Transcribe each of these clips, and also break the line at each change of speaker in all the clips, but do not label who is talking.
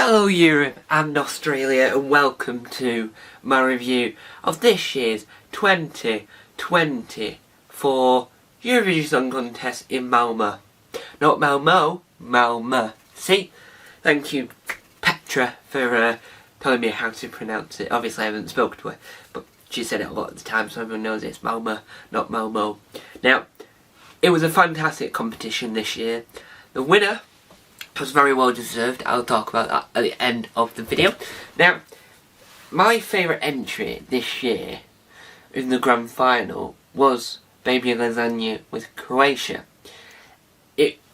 Hello Europe and Australia, and welcome to my review of this year's 2024 Eurovision Song Contest in Malmö. Not Malmo, Malmö. See? Thank you Petra for telling me how to pronounce it. Obviously I haven't spoken to her, but she said it a lot of the time, so everyone knows it's Malmö, not Malmo. Now, it was a fantastic competition this year. The winner was very well deserved. I'll talk about that at the end of the video. Now, my favourite entry this year in the grand final was Baby Lasagna with Croatia.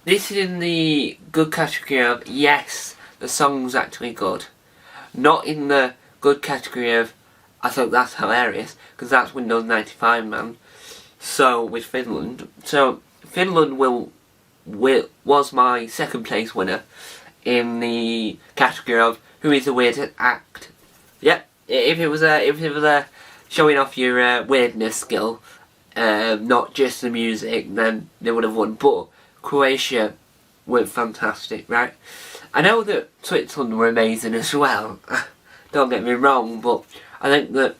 This is in the good category of, yes, the song's actually good. Not in the good category of, I thought that's hilarious, because that's Windows 95, man. So, with Finland. So, Finland was my second place winner in the category of who is the weirdest act. Yep, if it was a showing off your weirdness skill, not just the music, then they would have won. But Croatia went fantastic, right? I know that Switzerland were amazing as well. Don't get me wrong, but I think that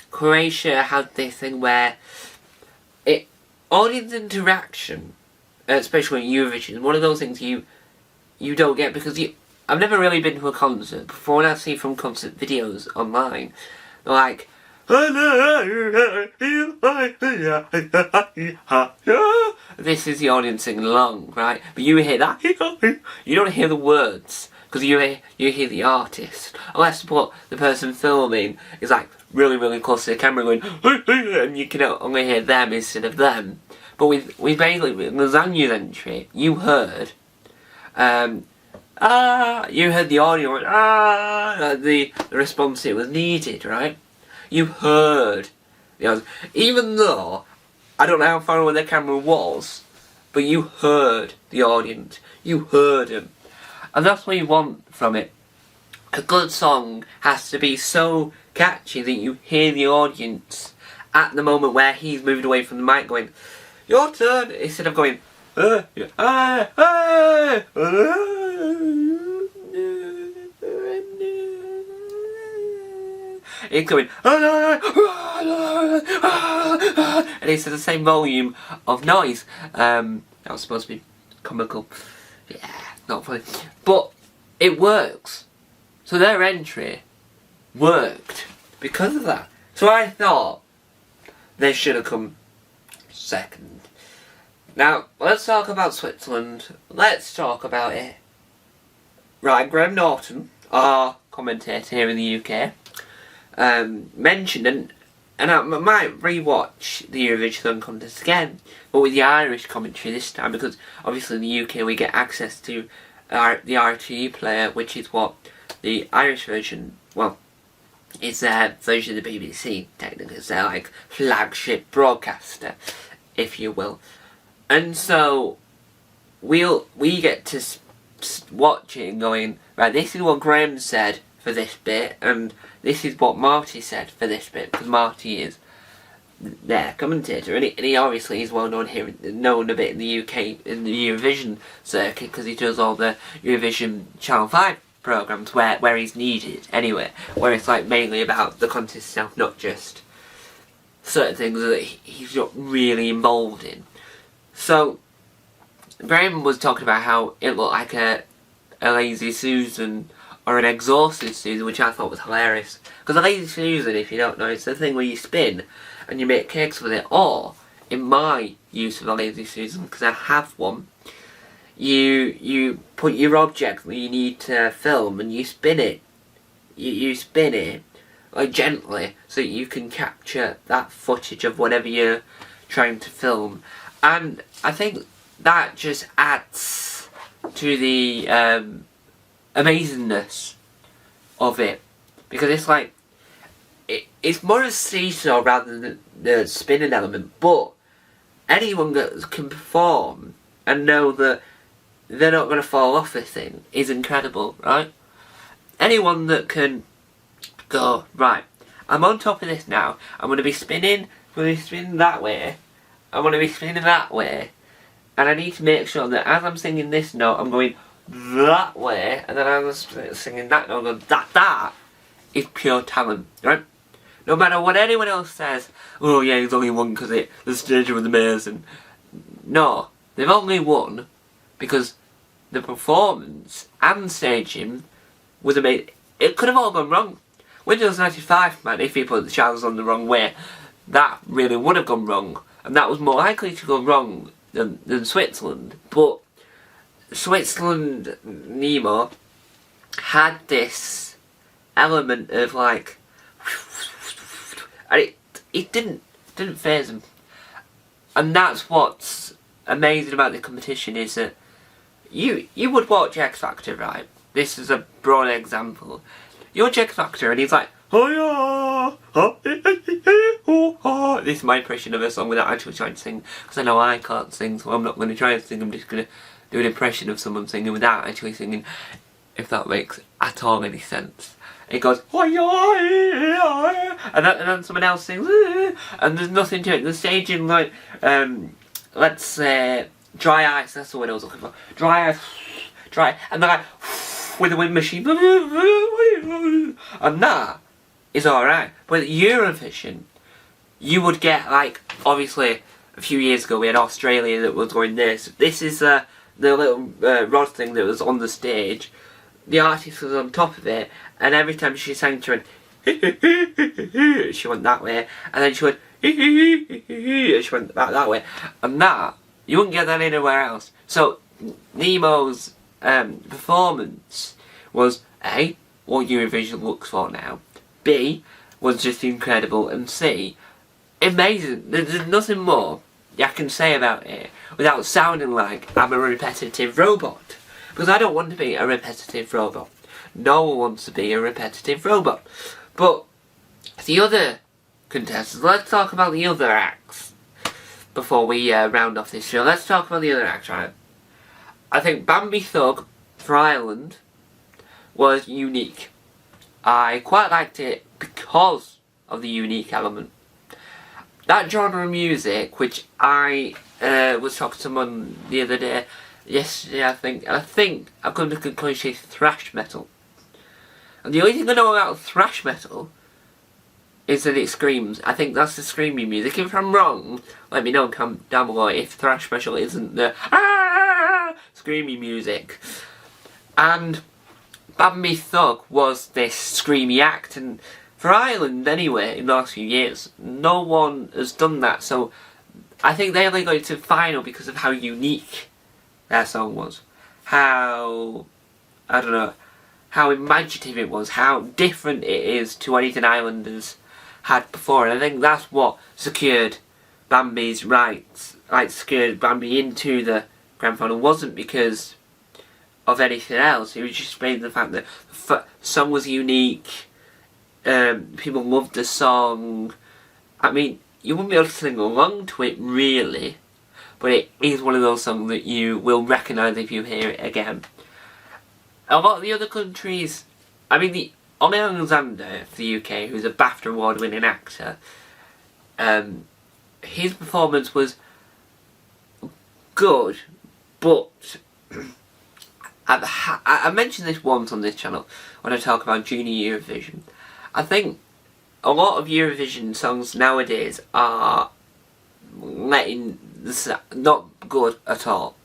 Croatia had this thing where audience interaction, especially in Eurovision, one of those things you don't get because I've never really been to a concert before. When I see from concert videos online, they're like, this is the audience singing along, right? But you hear that, you don't hear the words because you hear the artist, unless the person filming is like really close to the camera going, and you can only hear them instead of them. But with basically Lasagna's entry, you heard the audio, the response it was needed, right? You heard the audience, even though I don't know how far away the camera was, but you heard the audience, you heard them, and that's what you want from it. A good song has to be so catchy that you hear the audience at the moment where he's moved away from the mic going, your turn, instead of going, it's going, and it's at the same volume of noise. That was supposed to be comical. Yeah, not funny. But it works. So their entry worked because of that. So I thought they should have come second. Now, let's talk about Switzerland. Let's talk about it. Right, Graham Norton, our commentator here in the UK, mentioned, and I might rewatch the Eurovision Song Contest again, but with the Irish commentary this time, because obviously in the UK we get access to the RTE player, which is what the Irish version, well, it's their version of the BBC, technically. It's their, like, flagship broadcaster, if you will. And so, we get to watch it and going, right, this is what Graham said for this bit, and this is what Marty said for this bit, because Marty is their commentator, and he obviously is well known here, known a bit in the UK, in the Eurovision circuit, because he does all the Eurovision Channel 5 programmes where he's needed anyway, where it's like mainly about the contest itself, not just certain things that he's not really involved in. So Graham was talking about how it looked like a lazy Susan or an exhausted Susan, which I thought was hilarious, because a lazy Susan, if you don't know, it's the thing where you spin and you make cakes with it, or in my use of a lazy Susan, because I have one, you put your object that you need to film and you spin it. You spin it, like, gently, so that you can capture that footage of whatever you're trying to film. And I think that just adds to the amazingness of it. Because it's like, it's more a seesaw rather than the spinning element, but anyone that can perform and know that they're not going to fall off this thing is incredible, right? Anyone that can go, right, I'm on top of this now, I'm going to be spinning that way, I'm going to be spinning that way, and I need to make sure that as I'm singing this note, I'm going that way, and then I was singing that, and I go, that is pure talent, right? No matter what anyone else says, oh yeah, he's only won because the stage was amazing. No, they've only won because the performance and staging was amazing. It could have all gone wrong. Windows 95, man, if you put the channels on the wrong way, that really would have gone wrong. And that was more likely to go wrong than Switzerland. But Switzerland, Nemo, had this element of like, and it didn't faze them. And that's what's amazing about the competition, is that you would watch X Factor, right? This is a broad example. You watch X Factor and he's like, oh yeah, this is my impression of a song without actually trying to sing, because I know I can't sing, so I'm not going to try and sing. I'm just going to do an impression of someone singing without actually singing, if that makes at all any sense. It goes, and then someone else sings, and there's nothing to it. The staging, like, let's say, Dry Ice, that's the word I was looking for. Dry Ice, and they're like, with a wind machine, and that is alright. But at Eurovision, you would get, like, obviously, a few years ago we had Australia that was going this. This is the little rod thing that was on the stage. The artist was on top of it, and every time she sang, she went, she went that way, and then she went, she went that way, and that, you wouldn't get that anywhere else. So, Nemo's performance was A, what Eurovision looks for now, B, was just incredible, and C, amazing. There's nothing more I can say about it without sounding like I'm a repetitive robot. Because I don't want to be a repetitive robot. No one wants to be a repetitive robot. But the other contestants, let's talk about the other acts before we round off this show. Let's talk about the other acts, right? I think Bambi Thug for Ireland was unique. I quite liked it because of the unique element. That genre of music, which I was talking to someone the other day, yesterday I think I've come to the conclusion it's thrash metal. And the only thing I know about thrash metal is that it screams. I think that's the screaming music. If I'm wrong, let me know down below if thrash metal isn't the screaming music. And Bambi Thug was this screamy act, and for Ireland anyway, in the last few years, no one has done that, so I think they only got to the final because of how unique their song was. How, I don't know, how imaginative it was, how different it is to anything Ireland has had before, and I think that's what secured Bambi's rights, like secured Bambi into the grand final. It wasn't because of anything else, it was just based on the fact that the song was unique, people loved the song. I mean, you wouldn't be able to sing along to it really, but it is one of those songs that you will recognise if you hear it again. A lot of the other countries, I mean, the Ollie Alexander for the UK, who's a BAFTA award winning actor, his performance was good, but I mentioned this once on this channel when I talk about Junior Eurovision. I think a lot of Eurovision songs nowadays are not good at all.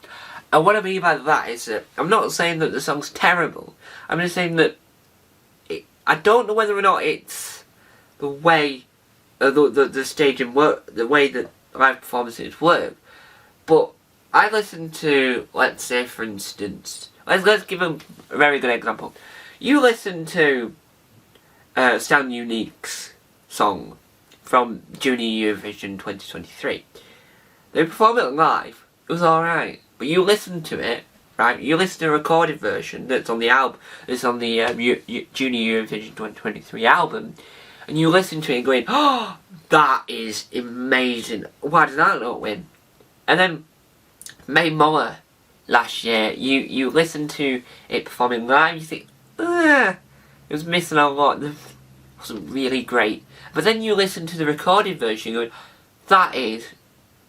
And what I mean by that is that I'm not saying that the song's terrible. I'm just saying that I don't know whether or not it's the way the staging work, the way that live performances work. But I listen to, let's say for instance, let's give a very good example. You listen to Stan Unique's song from Junior Eurovision 2023. They performed it live. It was alright. But you listen to it, right? You listen to a recorded version that's on the album, that's on the Junior Eurovision 2023 album, and you listen to it going, oh, that is amazing. Why did that not win? And then May Muller last year, you listen to it performing live, you think, it was missing a lot. It wasn't really great. But then you listen to the recorded version, going, that is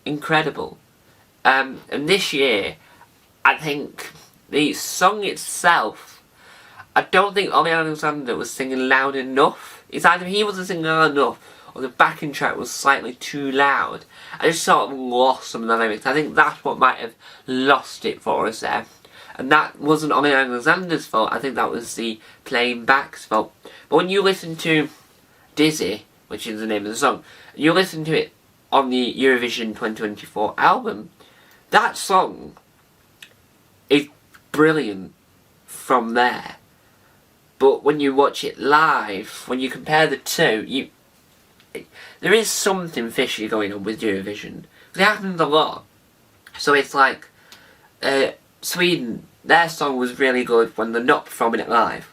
incredible. And this year, I think the song itself, I don't think Ollie Alexander was singing loud enough. It's either he wasn't singing loud enough or the backing track was slightly too loud. I just sort of lost some of the lyrics. I think that's what might have lost it for us there. And that wasn't Ollie Alexander's fault. I think that was the playing back's fault. But when you listen to Dizzy, which is the name of the song, you listen to it on the Eurovision 2024 album, that song is brilliant from there. But when you watch it live, when you compare the two, there is something fishy going on with Eurovision. It happens a lot. So it's like, Sweden, their song was really good when they're not performing it live.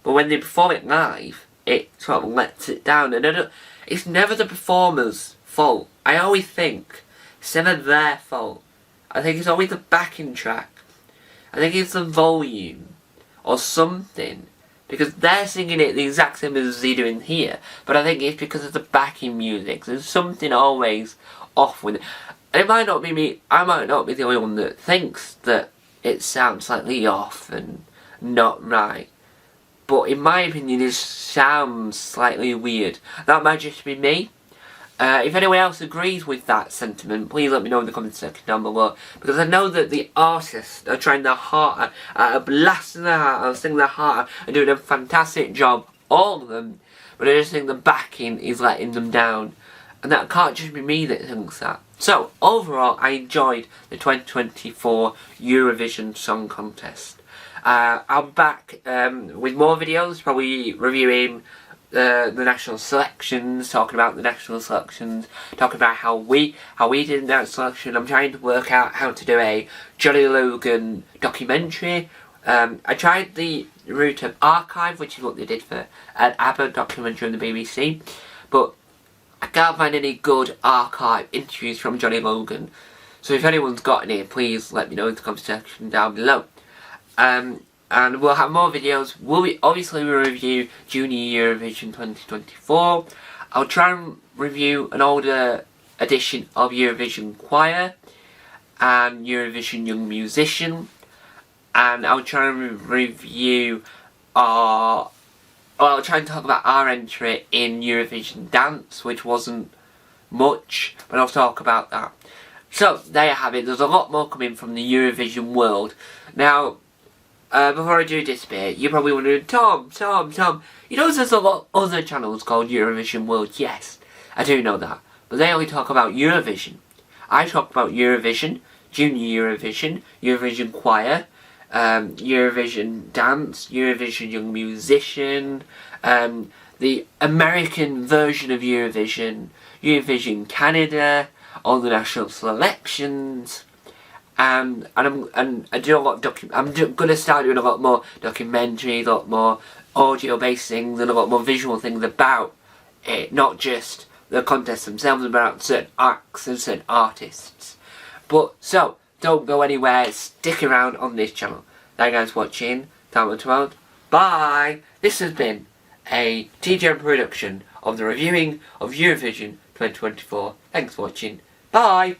But when they perform it live, it sort of lets it down. And it's never the performer's fault. I always think it's never their fault. I think it's always the backing track. I think it's the volume or something. Because they're singing it the exact same as they're doing here. But I think it's because of the backing music. There's something always off with it. And it might not be me, I might not be the only one that thinks that it sounds slightly off and not right. But in my opinion, it sounds slightly weird. That might just be me. If anyone else agrees with that sentiment, please let me know in the comment section down below. Because I know that the artists are trying their heart out, are blasting their heart out, singing their heart out, and doing a fantastic job, all of them. But I just think the backing is letting them down. And that can't just be me that thinks that. So, overall, I enjoyed the 2024 Eurovision Song Contest. I'm back with more videos, probably reviewing the national selections, talking about the national selections, talking about how we did in that selection. I'm trying to work out how to do a Johnny Logan documentary. I tried the route of archive, which is what they did for an ABBA documentary on the BBC, but I can't find any good archive interviews from Johnny Logan. So if anyone's got any, please let me know in the comment section down below. And we'll have more videos. Obviously we'll review Junior Eurovision 2024. I'll try and review an older edition of Eurovision Choir and Eurovision Young Musician. And I'll try and review I'll try and talk about our entry in Eurovision Dance, which wasn't much, but I'll talk about that. So, there you have it. There's a lot more coming from the Eurovision world. Now, before I do disappear, you're probably wondering, Tom, you know there's a lot of other channels called Eurovision World? Yes, I do know that. But they only talk about Eurovision. I talk about Eurovision, Junior Eurovision, Eurovision Choir, Eurovision Dance, Eurovision Young Musician, the American version of Eurovision, Eurovision Canada, all the national selections, and I do a lot of I'm going to start doing a lot more documentaries, a lot more audio-based things, and a lot more visual things about it, not just the contests themselves, about certain acts and certain artists. But so, don't go anywhere, stick around on this channel. Thank you guys for watching. Time to world. Bye! This has been a TGM production of the reviewing of Eurovision 2024. Thanks for watching. Bye!